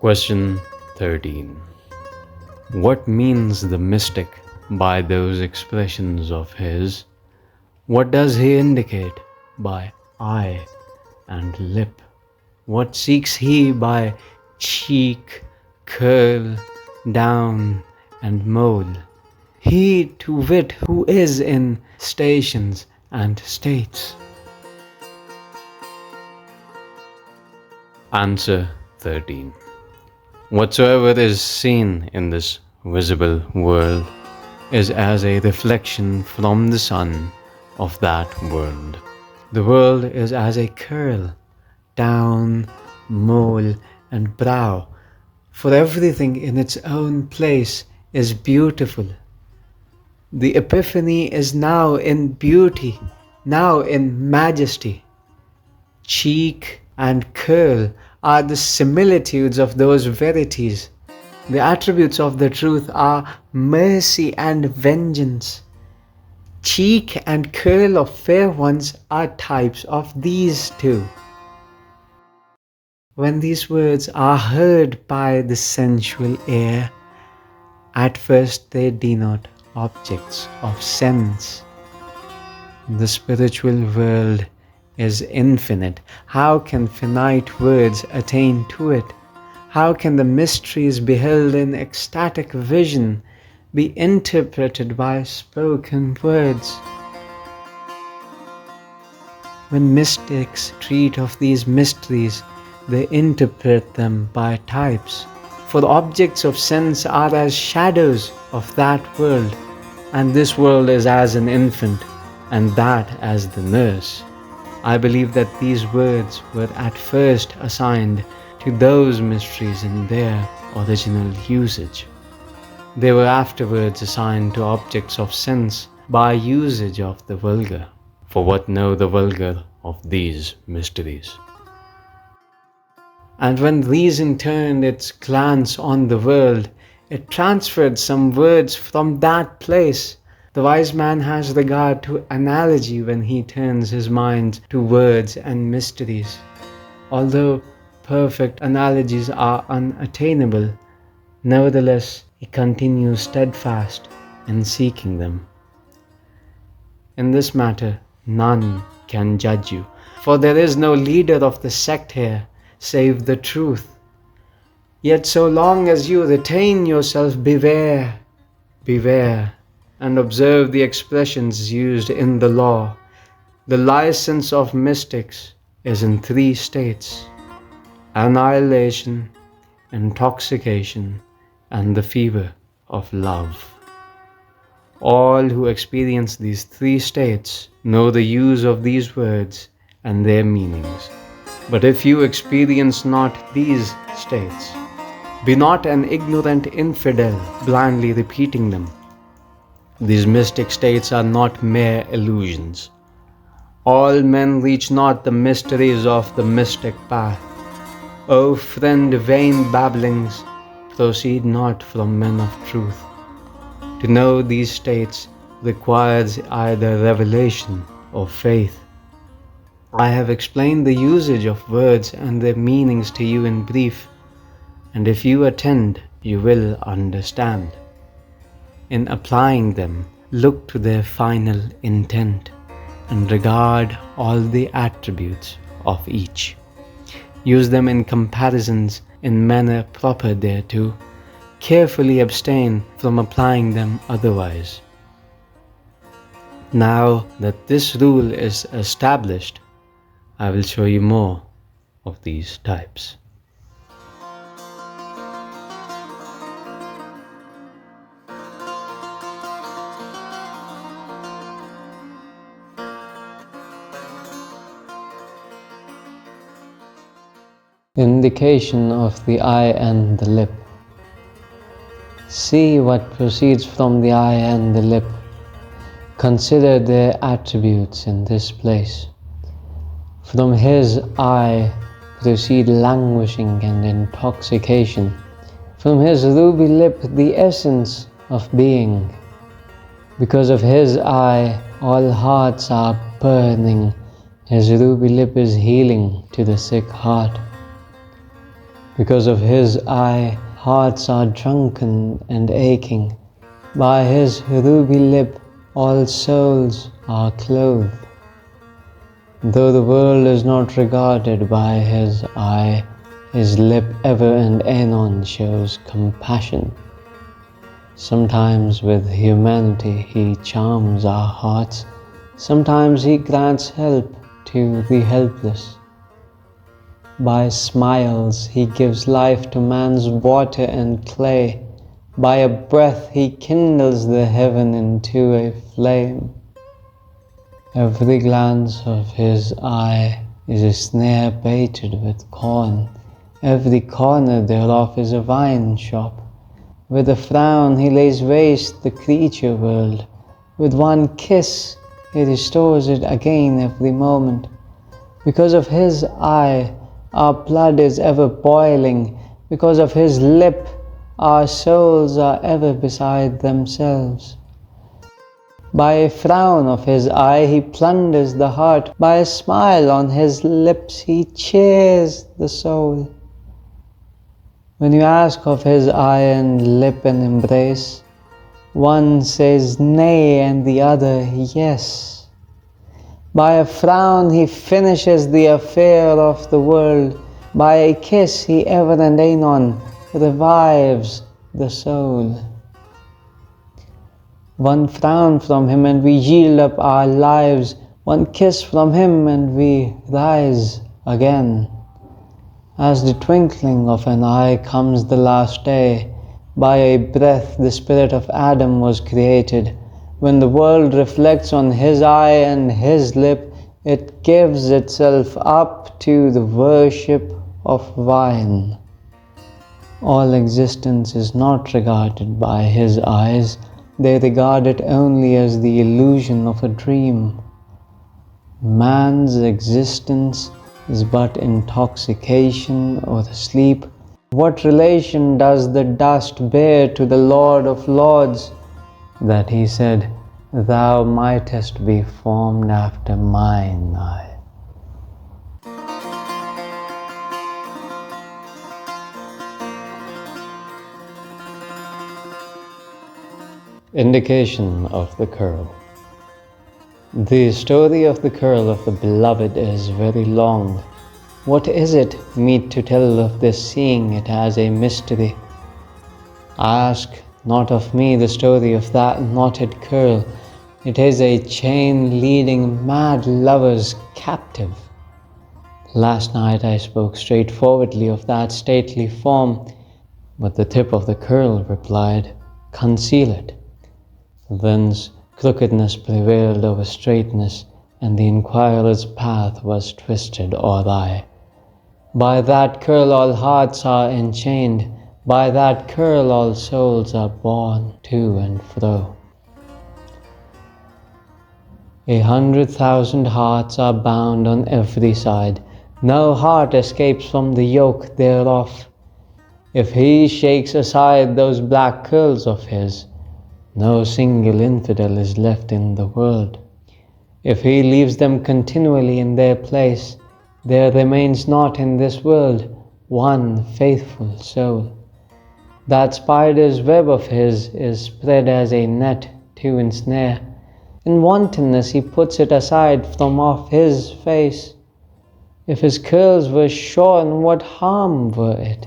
Question 13. What means the mystic by those expressions of his? What does he indicate by eye and lip? What seeks he by cheek, curl, down, and mole? He, to wit, who is in stations and states. Answer 13. Whatsoever is seen in this visible world is as a reflection from the sun of that world. The world is as a curl, down, mole, and brow, for everything in its own place is beautiful. The epiphany is now in beauty, now in majesty. Cheek and curl are the similitudes of those verities. The attributes of the truth are mercy and vengeance. Cheek and curl of fair ones are types of these two. When these words are heard by the sensual ear, at first they denote objects of sense. The spiritual world is infinite. How can finite words attain to it? How can the mysteries beheld in ecstatic vision be interpreted by spoken words? When mystics treat of these mysteries, they interpret them by types. For the objects of sense are as shadows of that world, and this world is as an infant, and that as the nurse. I believe that these words were at first assigned to those mysteries in their original usage. They were afterwards assigned to objects of sense by usage of the vulgar. For what know the vulgar of these mysteries? And when reason turned its glance on the world, it transferred some words from that place. The wise man has regard to analogy when he turns his mind to words and mysteries. Although perfect analogies are unattainable, nevertheless he continues steadfast in seeking them. In this matter, none can judge you, for there is no leader of the sect here save the truth. Yet so long as you retain yourself, beware, beware, and observe the expressions used in the law. The license of mystics is in 3 states: annihilation, intoxication, and the fever of love. All who experience these 3 states know the use of these words and their meanings. But if you experience not these states, be not an ignorant infidel blindly repeating them. These mystic states are not mere illusions. All men reach not the mysteries of the mystic path. O friend, vain babblings proceed not from men of truth. To know these states requires either revelation or faith. I have explained the usage of words and their meanings to you in brief, and if you attend, you will understand. In applying them, look to their final intent and regard all the attributes of each. Use them in comparisons in manner proper thereto. Carefully abstain from applying them otherwise. Now that this rule is established, I will show you more of these types. Indication of the eye and the lip. See what proceeds from the eye and the lip. Consider their attributes in this place. From his eye proceed languishing and intoxication. From his ruby lip the essence of being. Because of his eye all hearts are burning. His ruby lip is healing to the sick heart. Because of his eye, hearts are drunken and aching. By his ruby lip, all souls are clothed. Though the world is not regarded by his eye, his lip ever and anon shows compassion. Sometimes with humanity he charms our hearts, sometimes he grants help to the helpless. By smiles he gives life to man's water and clay. By a breath he kindles the heaven into a flame. Every glance of his eye is a snare baited with corn. Every corner thereof is a wine shop. With a frown he lays waste the creature world. With one kiss he restores it again every moment. Because of his eye, our blood is ever boiling. Because of his lip, our souls are ever beside themselves. By a frown of his eye he plunders the heart. By a smile on his lips he cheers the soul. When you ask of his eye and lip an embrace, one says nay and the other yes. By a frown he finishes the affair of the world. By a kiss he ever and anon revives the soul. One frown from him and we yield up our lives. One kiss from him and we rise again. As the twinkling of an eye comes the last day. By a breath the spirit of Adam was created. When the world reflects on his eye and his lip, it gives itself up to the worship of wine. All existence is not regarded by his eyes. They regard it only as the illusion of a dream. Man's existence is but intoxication or sleep. What relation does the dust bear to the Lord of Lords, that he said, "Thou mightest be formed after mine eye"? Indication of the curl. The story of the curl of the beloved is very long. What is it meet to tell of this, seeing it as a mystery? Ask not of me the story of that knotted curl. It is a chain leading mad lovers captive. Last night I spoke straightforwardly of that stately form, but the tip of the curl replied, "Conceal it." Thence crookedness prevailed over straightness, and the inquirer's path was twisted awry. By that curl all hearts are enchained, by that curl all souls are borne to and fro. 100,000 hearts are bound on every side, no heart escapes from the yoke thereof. If he shakes aside those black curls of his, no single infidel is left in the world. If he leaves them continually in their place, there remains not in this world one faithful soul. That spider's web of his is spread as a net to ensnare. In wantonness he puts it aside from off his face. If his curls were shorn, what harm were it?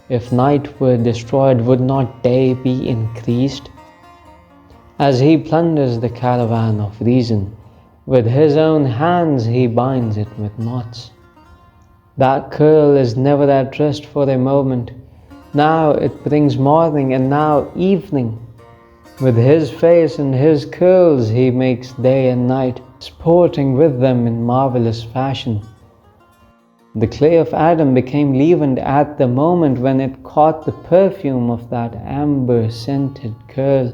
If night were destroyed, would not day be increased? As he plunders the caravan of reason, with his own hands he binds it with knots. That curl is never at rest for a moment. Now it brings morning and now evening. With his face and his curls he makes day and night, sporting with them in marvelous fashion. The clay of Adam became leavened at the moment when it caught the perfume of that amber-scented curl.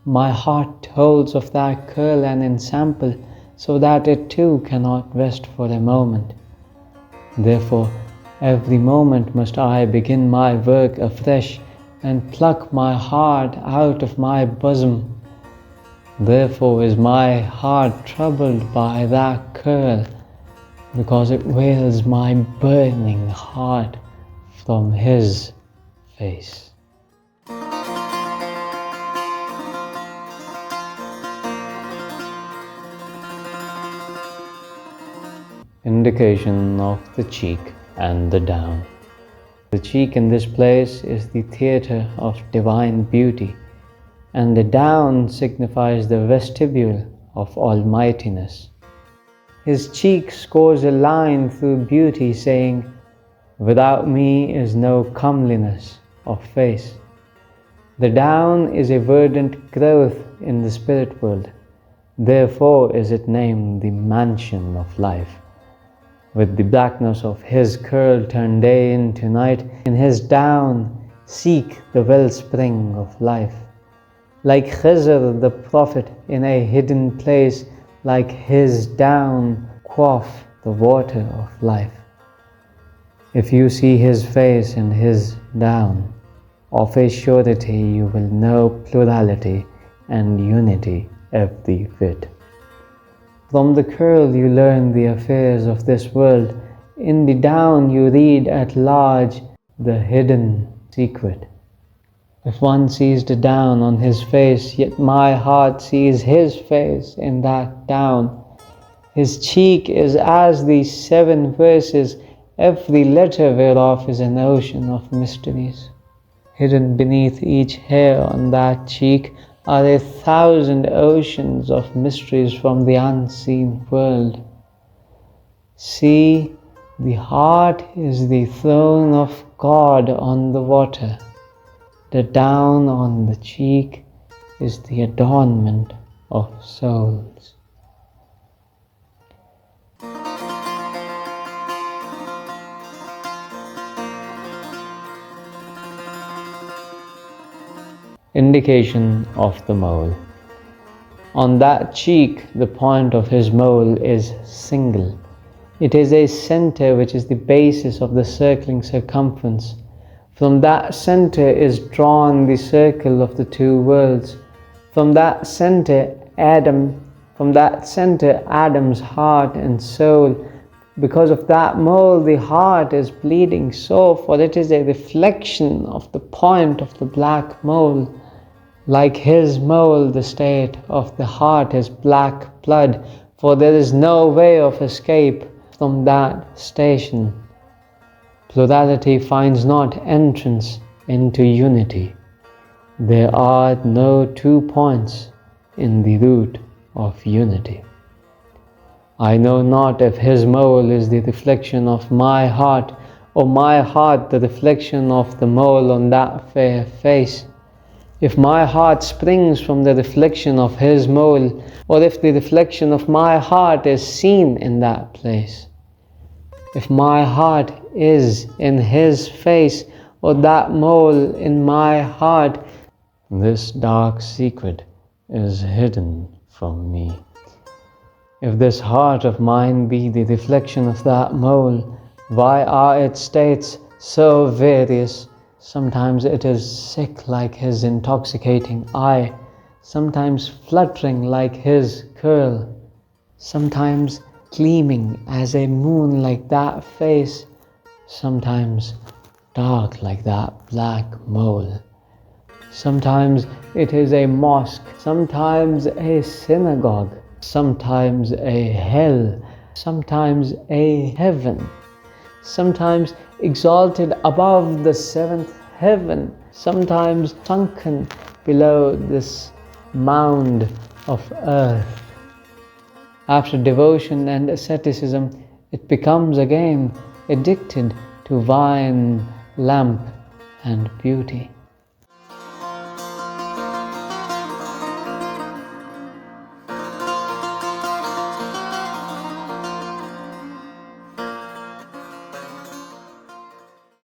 My heart holds of that curl an ensample, so that it too cannot rest for a moment. Therefore, every moment must I begin my work afresh, and pluck my heart out of my bosom. Therefore is my heart troubled by that curl, because it wails my burning heart from his face. Indication of the cheek and the down. The cheek in this place is the theatre of divine beauty, and the down signifies the vestibule of almightiness. His cheek scores a line through beauty saying, "Without me is no comeliness of face." The down is a verdant growth in the spirit world, therefore is it named the mansion of life. With the blackness of his curl turn day into night, in his down seek the wellspring of life. Like Khizr the prophet in a hidden place, like his down quaff the water of life. If you see his face and his down, of a surety you will know plurality and unity every whit. From the curl you learn the affairs of this world, in the down you read at large the hidden secret. If one sees the down on his face, yet my heart sees his face in that down. His cheek is as the 7 verses, every letter whereof is an ocean of mysteries. Hidden beneath each hair on that cheek are 1,000 oceans of mysteries from the unseen world. See, the heart is the throne of God on the water. The down on the cheek is the adornment of souls. Indication of the mole. On that cheek, the point of his mole is single. It is a center which is the basis of the circling circumference. From that center is drawn the circle of the 2 worlds. From that center, Adam's heart and soul. Because of that mole, the heart is bleeding sore, for it is a reflection of the point of the black mole. Like his mole, the state of the heart is black blood, for there is no way of escape from that station. Plurality finds not entrance into unity. There are no 2 points in the root of unity. I know not if his mole is the reflection of my heart, or my heart the reflection of the mole on that fair face. If my heart springs from the reflection of his mole, or if the reflection of my heart is seen in that place. If my heart is in his face, or that mole in my heart, this dark secret is hidden from me. If this heart of mine be the reflection of that mole, why are its states so various? Sometimes it is sick like his intoxicating eye, sometimes fluttering like his curl, sometimes gleaming as a moon like that face, sometimes dark like that black mole. Sometimes it is a mosque, sometimes a synagogue, sometimes a hell, sometimes a heaven, sometimes exalted above the 7th heaven, sometimes sunken below this mound of earth. After devotion and asceticism, it becomes again addicted to wine, lamp, and beauty.